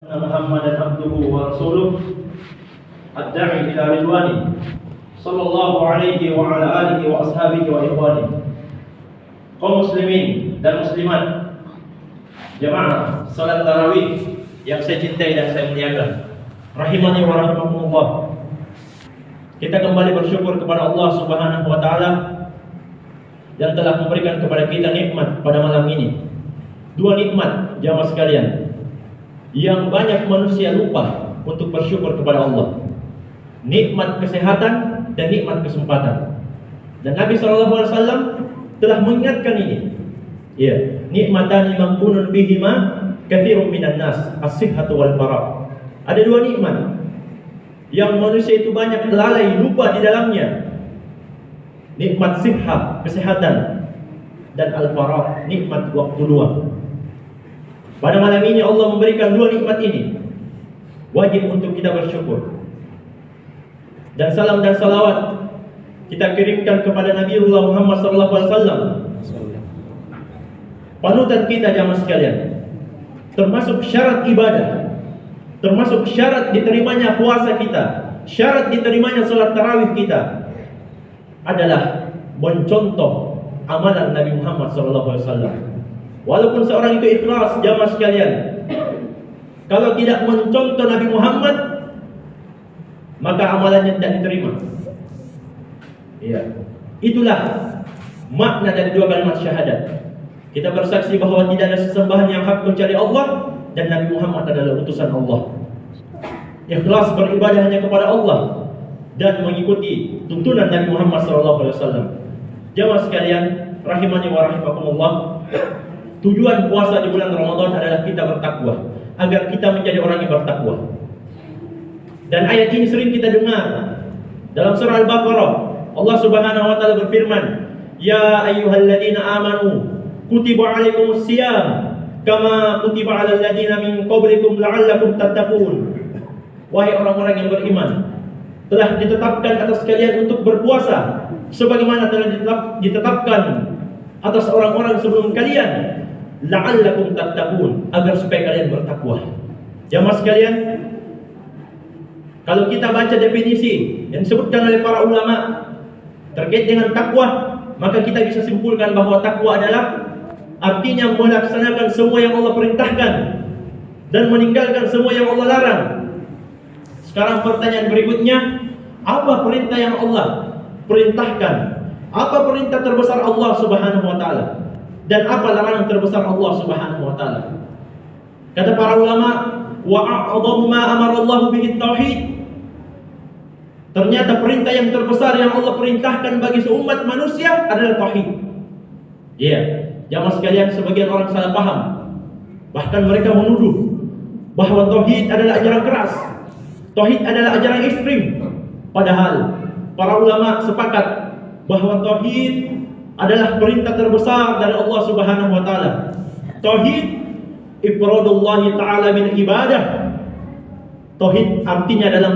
محمدا عبده ورسوله الداعي إلى رضوانه صلى الله عليه وعلى آله وأصحابه وإخوانه. Kaum muslimin dan muslimat, jamaah salat tarawih yang saya cintai dan saya muliakan, rahimani wa rahimakumullah. Kita kembali bersyukur kepada Allah Subhanahu wa taala yang telah memberikan kepada kita nikmat pada malam ini. Dua nikmat, jamaah sekalian, yang banyak manusia lupa untuk bersyukur kepada Allah. Nikmat kesehatan dan nikmat kesempatan. Dan Nabi SAW telah mengingatkan ini. Ya, nikmatani mampunun fihima katsirun minan nas, as-sihhatu wal faragh. Ada dua nikmat yang manusia itu banyak lalai, lupa di dalamnya. Nikmat sihhat, kesehatan, dan al-faragh, nikmat waktu luang. Pada malam ini Allah memberikan dua nikmat ini. Wajib untuk kita bersyukur. Dan salam dan salawat kita kirimkan kepada Nabiullah Muhammad SAW, panutan kita jamaah sekalian. Termasuk syarat ibadah, termasuk syarat diterimanya puasa kita, syarat diterimanya salat tarawih kita adalah mencontoh amalan Nabi Muhammad SAW. Walaupun seorang itu ikhlas, jamaah sekalian, kalau tidak mencontoh Nabi Muhammad, maka amalannya tidak diterima. Ya, itulah makna dari dua kalimat syahadat. Kita bersaksi bahwa tidak ada sesembahan yang hak kecuali Allah, dan Nabi Muhammad adalah utusan Allah. Ikhlas beribadah hanya kepada Allah dan mengikuti tuntunan Nabi Muhammad SAW. Jamaah sekalian, rahimani wa rahimakumullah. Tujuan puasa di bulan Ramadan adalah kita bertakwa, agar kita menjadi orang yang bertakwa. Dan ayat ini sering kita dengar dalam surah Al-Baqarah. Allah Subhanahu wa taala berfirman, "Ya ayyuhalladzina amanu kutiba 'alaikumus shiyam kama kutiba 'alal ladzina min qablikum la'allakum tattaqun." Wahai orang-orang yang beriman, telah ditetapkan atas kalian untuk berpuasa sebagaimana telah ditetapkan atas orang-orang sebelum kalian, la'allakum tattaqun, agar supaya kalian bertakwa. Jamaah sekalian, kalau kita baca definisi yang disebutkan oleh para ulama terkait dengan takwa, maka kita bisa simpulkan bahwa takwa adalah artinya melaksanakan semua yang Allah perintahkan dan meninggalkan semua yang Allah larang. Sekarang pertanyaan berikutnya, apa perintah yang Allah perintahkan? Apa perintah terbesar Allah Subhanahu wa taala? Dan apa larangan terbesar Allah Subhanahu wa taala? Kata para ulama, wa a'dhamu ma amara Allah bihi tauhid. Ternyata perintah yang terbesar yang Allah perintahkan bagi seumat manusia adalah tauhid. Ya, jamaah sekalian, sebagian orang salah paham. Bahkan mereka menuduh bahwa tauhid adalah ajaran keras. Tauhid adalah ajaran ekstrim. Padahal para ulama sepakat bahwa tauhid adalah perintah terbesar dari Allah Subhanahu wa taala. Tauhid ifradullah taala min ibadah. Tauhid artinya adalah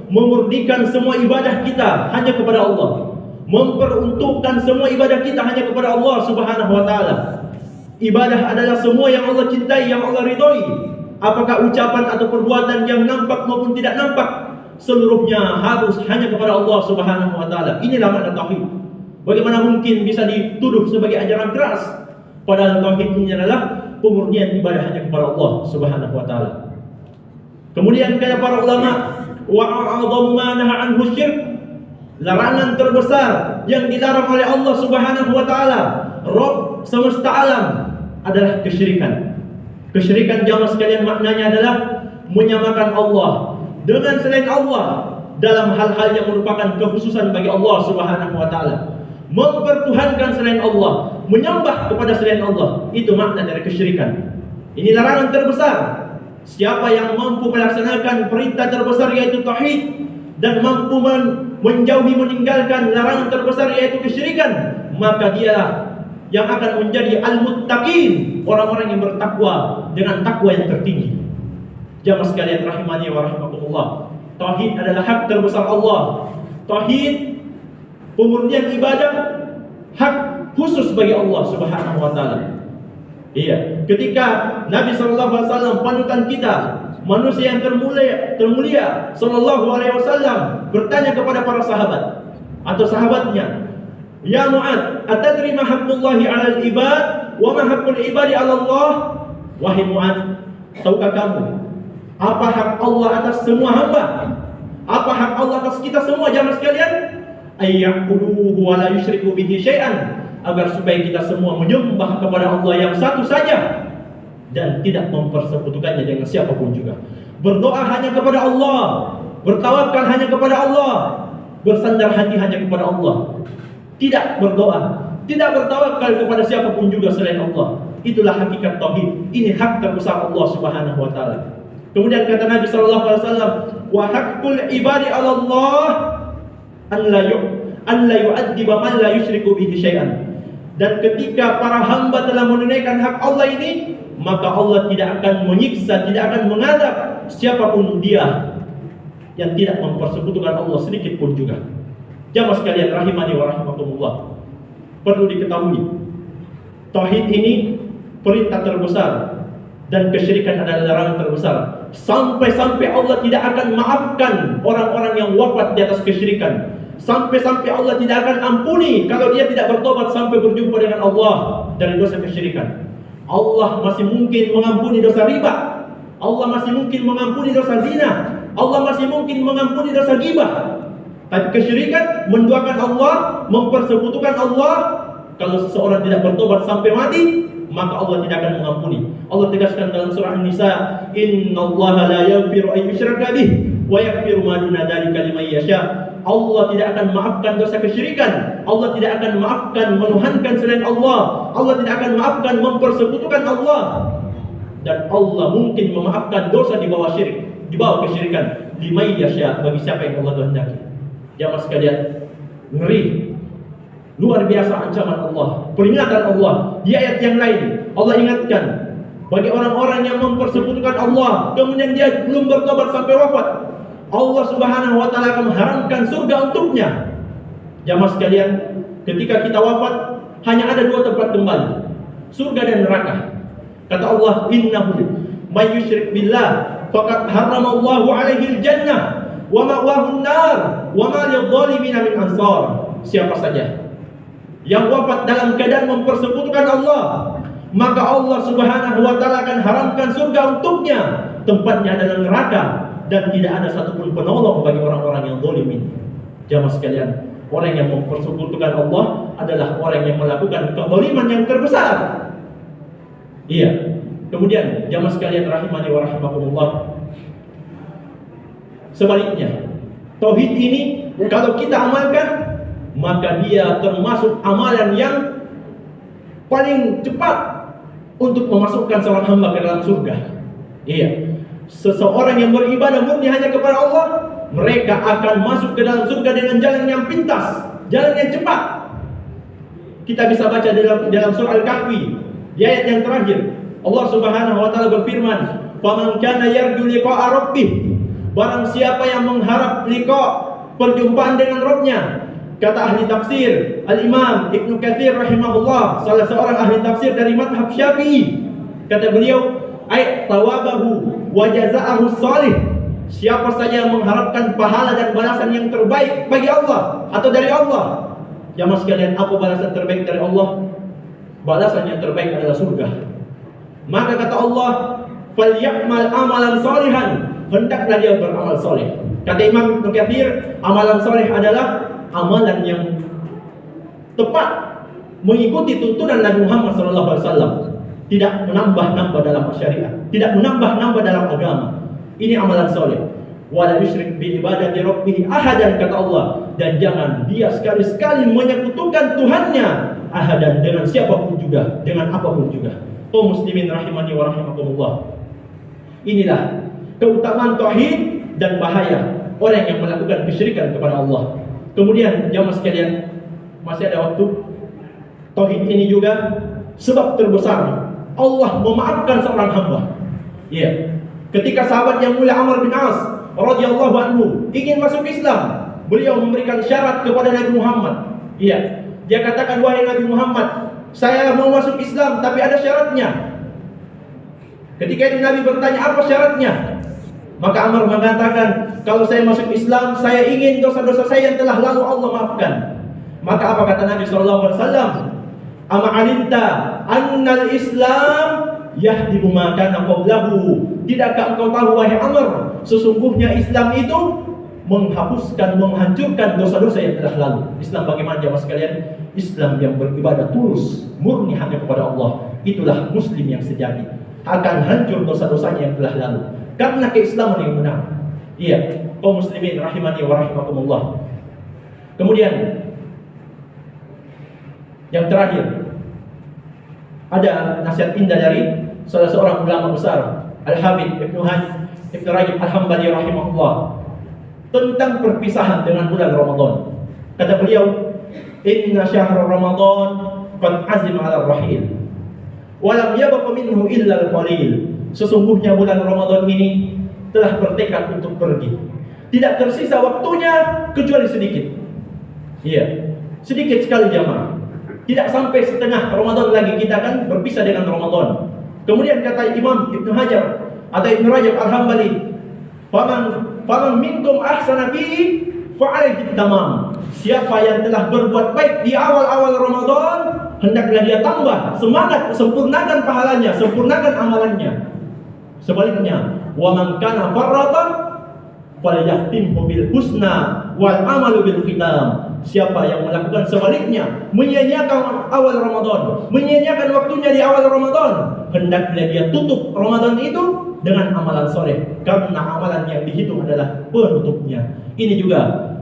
memurnikan semua ibadah kita hanya kepada Allah. Memperuntukkan semua ibadah kita hanya kepada Allah Subhanahu wa taala. Ibadah adalah semua yang Allah cintai, yang Allah ridhoi. Apakah ucapan atau perbuatan yang nampak maupun tidak nampak, seluruhnya harus hanya kepada Allah Subhanahu wa taala. Inilah makna tauhid. Bagaimana mungkin bisa dituduh sebagai ajaran keras, padahal tauhid ini adalah pemurnian ibadah hanya kepada Allah Subhanahu wa taala. Kemudian kata para ulama, wa a'dhamu ma naha anhu syirk. Larangan terbesar yang dilarang oleh Allah Subhanahu wa taala, Rabb semesta alam, adalah kesyirikan. Kesyirikan jamaah sekalian maknanya adalah menyamakan Allah dengan selain Allah dalam hal-hal yang merupakan kekhususan bagi Allah Subhanahu wa taala. Mempertuhankan selain Allah, menyembah kepada selain Allah, itu makna dari kesyirikan. Ini larangan terbesar. Siapa yang mampu melaksanakan perintah terbesar yaitu tauhid dan mampu menjauhi meninggalkan larangan terbesar yaitu kesyirikan, maka dia yang akan menjadi al-muttaqin, orang-orang yang bertakwa dengan takwa yang tertinggi. Jamaah sekalian rahimani wa rahimakumullah, tauhid adalah hak terbesar Allah. Tauhid, pemurnian ibadah, hak khusus bagi Allah Subhanahu wa taala. Iya, ketika Nabi SAW panutan kita manusia yang termulia sallallahu alaihi wasallam bertanya kepada para sahabat atau sahabatnya, "Ya Mu'adz, atadri ma haqqullahi 'alal ibad wa ma haqqul ibadi 'ala Allah?" Wahai Mu'adz, tahukah kamu apa hak Allah atas semua hamba? Apa hak Allah atas kita semua jamaah sekalian? Ayya'buduhu wa la yusyriku bihi syai'an, agar supaya kita semua menyembah kepada Allah yang satu saja dan tidak mempersekutukannya dengan siapapun juga. Berdoa hanya kepada Allah, bertawakal hanya kepada Allah, bersandar hati hanya kepada Allah. Tidak berdoa, tidak bertawakal kepada siapapun juga selain Allah. Itulah hakikat tauhid. Ini hak terbesar Allah Subhanahu wa taala. Kemudian kata Nabi sallallahu alaihi wasallam, "Wa haqqul ibadi 'ala Allah an la yu'adziba man la yusyriku bihi syai'an." Dan ketika para hamba telah menunaikan hak Allah ini, maka Allah tidak akan menyiksa, tidak akan mengadab siapapun dia yang tidak mempersekutukan Allah sedikit pun juga. Jamaah sekalian rahimani wa rahimakumullah, perlu diketahui tauhid ini perintah terbesar dan kesyirikan adalah larangan terbesar. Sampai-sampai Allah tidak akan maafkan orang-orang yang wafat di atas kesyirikan. Sampai-sampai Allah tidak akan ampuni kalau dia tidak bertobat sampai berjumpa dengan Allah dari dosa kesyirikan. Allah masih mungkin mengampuni dosa riba, Allah masih mungkin mengampuni dosa zina, Allah masih mungkin mengampuni dosa ghibah. Tapi kesyirikan, menduakan Allah, mempersekutukan Allah, kalau seseorang tidak bertobat sampai mati, maka Allah tidak akan mengampuni. Allah tegaskan dalam surah An-Nisa, "Innallaha la yaghfiru an yushraka bih wa yaghfiru ma duna dzalika liman yasha." Allah tidak akan maafkan dosa kesyirikan, Allah tidak akan maafkan menuhankan selain Allah, Allah tidak akan maafkan mempersekutukan Allah, dan Allah mungkin memaafkan dosa di bawah syirik, di bawah kesyirikan, liman yasha, bagi siapa yang Allah kehendaki. Jamaah sekalian, ngeri, luar biasa ancaman Allah, peringatan Allah. Di ayat yang lain Allah ingatkan bagi orang-orang yang mempersekutukan Allah kemudian dia belum bertobat sampai wafat, Allah Subhanahu wa taala akan mengharamkan surga untuknya. Jamaah sekalian, ketika kita wafat hanya ada dua tempat kembali, surga dan neraka. Kata Allah, "Innahu may yusyrik billah faqad haramallahu 'alaihi al-jannah wa ma'wahu an-nar wa ma lidh-dhalimina min ansar." Siapa saja yang wafat dalam keadaan mempersekutukan Allah, maka Allah Subhanahu wa taala akan haramkan surga untuknya, tempatnya adalah neraka, dan tidak ada satupun penolong bagi orang-orang yang zalim ini. Jamaah sekalian, orang yang mempersekutukan Allah adalah orang yang melakukan kezaliman yang terbesar. Iya. Kemudian jamaah sekalian rahimani wa rahimakumullah, sebaliknya, tauhid ini kalau kita amalkan, maka dia termasuk amalan yang paling cepat untuk memasukkan seorang hamba ke dalam surga. Iya. Seseorang yang beribadah murni hanya kepada Allah, mereka akan masuk ke dalam surga dengan jalan yang pintas, jalan yang cepat. Kita bisa baca dalam surah Al-Kahfi di ayat yang terakhir, Allah Subhanahu wa taala berfirman, "Faman kana yarju liqa'a rabbih." Barang siapa yang mengharap liqa, perjumpaan dengan Rabb-Nya. Kata ahli tafsir, Al-Imam Ibnu Katsir rahimahullah, salah seorang ahli tafsir dari mazhab Syafi'i, kata beliau, "Ai tawabahu wa jazaahu shalih." Siapa saja yang mengharapkan pahala dan balasan yang terbaik bagi Allah atau dari Allah. Jamaah sekalian, apa balasan terbaik dari Allah? Balasan yang terbaik adalah surga. Maka kata Allah, "Falyamal amalan shalihan." Hendaklah dia beramal saleh. Kata Imam Ibnu Katsir, amalan saleh adalah amalan yang tepat mengikuti tuntunan Nabi Muhammad SAW, tidak menambah-nambah dalam syariat, tidak menambah-nambah dalam agama. Ini amalan saleh. Wala yusyrik bi ibadati rabbih ahadan, kata Allah, dan jangan dia sekali-sekali menyekutukan Tuhannya ahadan, dengan siapapun juga, dengan apapun juga. Kaum muslimin rahimani wa rahimakumullah, inilah keutamaan tauhid dan bahaya orang yang melakukan kesyirikan kepada Allah. Kemudian jamaah sekalian, masih ada waktu. Tauhid ini juga sebab terbesar Allah memaafkan seorang hamba. Ya, ketika sahabat yang mulia Amr bin As radhiyallahu anhu ingin masuk Islam, beliau memberikan syarat kepada Nabi Muhammad. Iya, dia katakan, "Wahai Nabi Muhammad, saya mau masuk Islam tapi ada syaratnya." Ketika itu Nabi bertanya, "Apa syaratnya?" Maka Amr mengatakan, kalau saya masuk Islam, saya ingin dosa-dosa saya yang telah lalu Allah maafkan. Maka apa kata Nabi SAW? Ama alimta annal Islam yahdimu ma kana qablahu. Tidakkah engkau tahu wahai Amr, sesungguhnya Islam itu menghapuskan, menghancurkan dosa-dosa yang telah lalu. Islam bagaimana jemaah sekalian? Islam yang beribadah tulus, murni hanya kepada Allah. Itulah Muslim yang sejati. Akan hancur dosa-dosanya yang telah lalu, karena keislaman yang benar. Iya, kaum muslimin rahimani wa rahimakumullah. Kemudian yang terakhir, ada nasihat indah dari salah seorang ulama besar, Al-Habib Ibnu Rajab Al-Hambali rahimahullah, tentang perpisahan dengan bulan Ramadan. Kata beliau, inna syahr Ramadan qad azima 'ala ar-rahil wa lam yabqa minhu illa al-qalil. Sesungguhnya bulan Ramadan ini telah bertekad untuk pergi. Tidak tersisa waktunya kecuali sedikit. Iya, sedikit sekali jamaah. Tidak sampai setengah Ramadan lagi kita akan berpisah dengan Ramadan. Kemudian kata Imam Ibnu Hajar atau Ibnu Rajab Al-Hambali, faman minkum ahsana fihi fa'alaihi tamam. Siapa yang telah berbuat baik di awal-awal Ramadan, hendaklah dia tambah semangat, sempurnakan pahalanya, sempurnakan amalannya. Sebaliknya, wa man kana farratan falyahtimhu bil husna wal amalu bil khitam. Siapa yang melakukan sebaliknya, menyia-nyiakan awal Ramadan, menyia-nyiakan waktunya di awal Ramadan, hendaklah dia tutup Ramadan itu dengan amalan soleh, karena amalan yang dihitung adalah penutupnya. Ini juga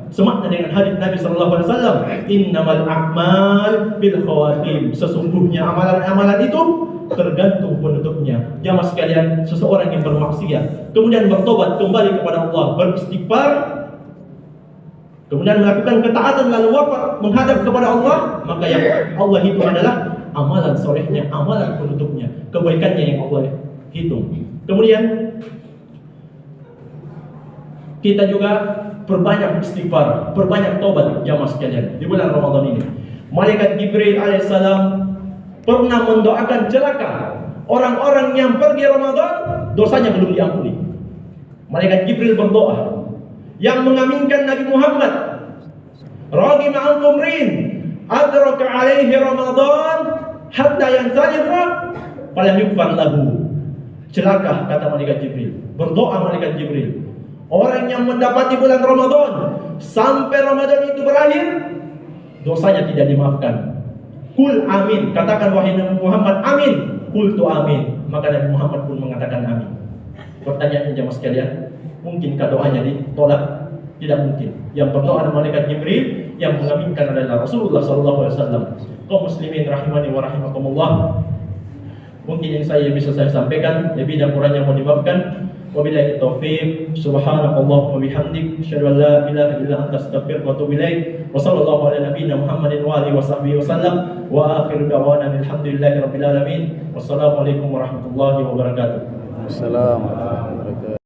semakna dengan hadis Nabi SAW, innamal a'mal bil khawatim. Sesungguhnya amalan-amalan itu tergantung penutupnya. Jamaah sekalian, seseorang yang bermaksiat kemudian bertobat kembali kepada Allah, beristighfar, kemudian melakukan ketaatan lalu wafat menghadap kepada Allah, maka yang Allah hitung adalah amalan solehnya, amalan penutupnya, kebaikannya yang Allah hitung. Kemudian kita juga perbanyak istighfar, perbanyak tobat jamaah sekalian di bulan Ramadan ini. Malaikat Jibril alaihissalam pernah mendoakan celaka orang-orang yang pergi Ramadan, dosanya belum diampuni. Malaikat Jibril berdoa yang mengaminkan Nabi Muhammad, Raghima ankum rin adraka alaihi Ramadan hatta yansalifra falam yukfar lahu. Celaka, kata malaikat Jibril. Berdoa malaikat Jibril, orang yang mendapati bulan Ramadan sampai Ramadan itu berakhir, dosanya tidak dimaafkan. Kul amin, katakan wahai Nabi Muhammad amin. Kul tu amin, maka Nabi Muhammad pun mengatakan amin. Pertanyaannya jemaah sekalian, mungkinkah doanya ditolak? Tidak mungkin. Yang berdoa adalah malaikat Jibril, yang mengaminkan adalah Rasulullah SAW. Kaum muslimin rahimani wa rahimakumullah. Mungkin yang bisa saya sampaikan, lebih dan kurangnya mohon dimaafkan. Wabillahi taufiq. Subhanakallahumma bihamdik, asyhadu an la ilaha illa anta, astaghfiruka wa atubu ilaik. Wa sallallahu ala nabiyyina Muhammadin wa alihi washabbihi wasallam. Wa akhiru da'wana alhamdulillahi rabbil alamin. Wassalamualaikum warahmatullahi wabarakatuh. Assalamualaikum.